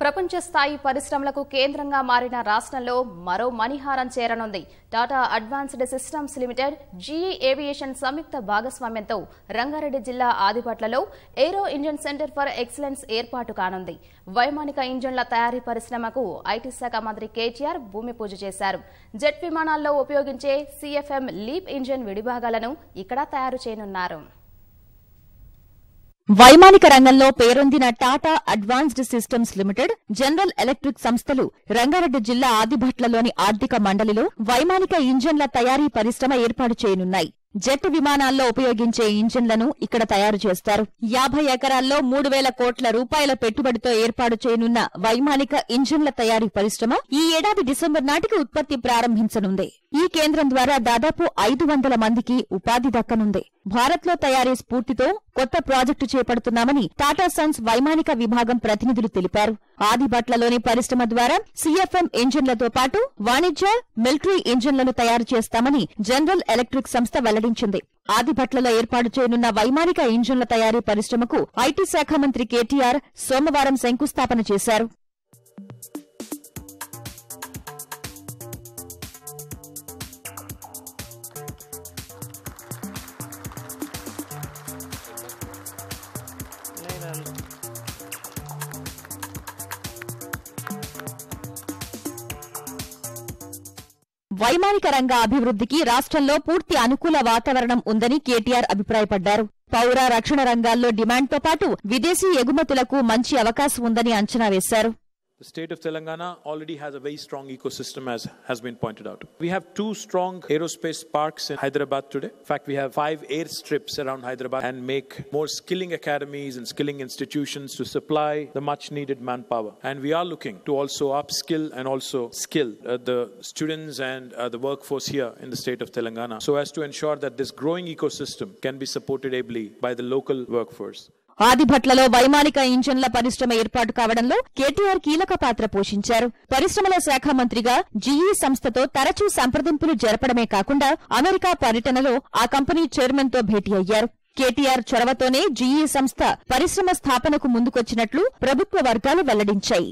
ప్రపంచ స్థాయి పరిశ్రమలకు కేంద్రంగా మారిన రాష్ట్రంలో మరో మణిహారం చేరనుంది. Tata advanced systems limited, GE aviation సంయుక్త భాగస్వామ్యంతో రంగారెడ్డి జిల్లా ఆదిపట్లలో aero engine centre for excellence ఏర్పాటు కానుంది. వైమానిక ఇంజన్ల తయారీ పరిశ్రమకు ఐటీ శాఖ మంత్రి కేటీఆర్ భూమి పూజ చేశారు. జెట్ విమానాల్లో ఉపయోగించే CFM లీప్ ఇంజిన్ విడిభాగాలను ఇక్కడ తయారు చేయనున్నారు. వైమానిక రంగంలో పేరొందిన Tata advanced systems limited, general electric సంస్థలు రంగారెడ్డి జిల్లా ఆదిభట్లలోని ఆర్థిక మండలిలో వైమానిక ఇంజన్ల తయారీ పరిశ్రమ ఏర్పాటు చేయనున్నాయి. జెట్ విమానాల్లో ఉపయోగించే ఇంజిన్లను ఇక్కడ తయారు చేస్తారు. 50 ఎకరాల్లో 3,000 కోట్ల రూపాయల పెట్టుబడితో ఏర్పాటు చేయనున్న వైమానిక ఇంజిన్ల తయారీ పరిశ్రమ ఈ ఏడాది డిసెంబర్ నాటికి ఉత్పత్తి ప్రారంభించనుంది. ఈ కేంద్రం ద్వారా దాదాపు 500 మందికి ఉపాధి దక్కనుంది. భారత్లో తయారీ స్ఫూర్తితో కొత్త ప్రాజెక్టు చేపడుతున్నామని టాటా సన్స్ వైమానిక విభాగం ప్రతినిధులు తెలిపారు. ఆదిబట్లలోని పరిశ్రమ ద్వారా CFM ఇంజిన్లతో పాటు వాణిజ్య, మిలిటరీ ఇంజిన్లను తయారు చేస్తామని జనరల్ ఎలక్ట్రిక్ సంస్థ వెల్లడించింది. ఆదిబట్లలో ఏర్పాటు చేయనున్న వైమానిక ఇంజిన్ల తయారీ పరిశ్రమకు ఐటీ శాఖ మంత్రి కేటీఆర్ సోమవారం శంకుస్థాపన చేశారు. వైమానిక రంగ అభివృద్ధికి రాష్ట్రంలో పూర్తి అనుకూల వాతావరణం ఉందని కేటీఆర్ అభిప్రాయపడ్డారు. పౌర రక్షణ రంగాల్లో డిమాండ్తో పాటు విదేశీ ఎగుమతులకు మంచి అవకాశం ఉందని అంచనా వేశారు. The state of Telangana already has a very strong ecosystem, as has been pointed out. We have 2 strong aerospace parks in Hyderabad today. In fact, we have 5 airstrips around Hyderabad and make more skilling academies and skilling institutions to supply the much needed manpower. And we are looking to also upskill and also skill the students and the workforce here in the state of Telangana, so as to ensure that this growing ecosystem can be supported ably by the local workforce. ఆదిభట్లలో వైమానిక ఇంజన్ల పరిశ్రమ ఏర్పాటు కావడంలో కేటీఆర్ కీలక పాత్ర పోషించారు. పరిశ్రమల శాఖ మంత్రిగా GE సంస్థతో తరచూ సంప్రదింపులు జరపడమే కాకుండా అమెరికా పర్యటనలో ఆ కంపెనీ చైర్మన్ తో భేటీ అయ్యారు. కేటీఆర్ చొరవతోనే జీఈ సంస్థ పరిశ్రమ స్థాపనకు ముందుకొచ్చినట్లు ప్రభుత్వ వర్గాలు వెల్లడించాయి.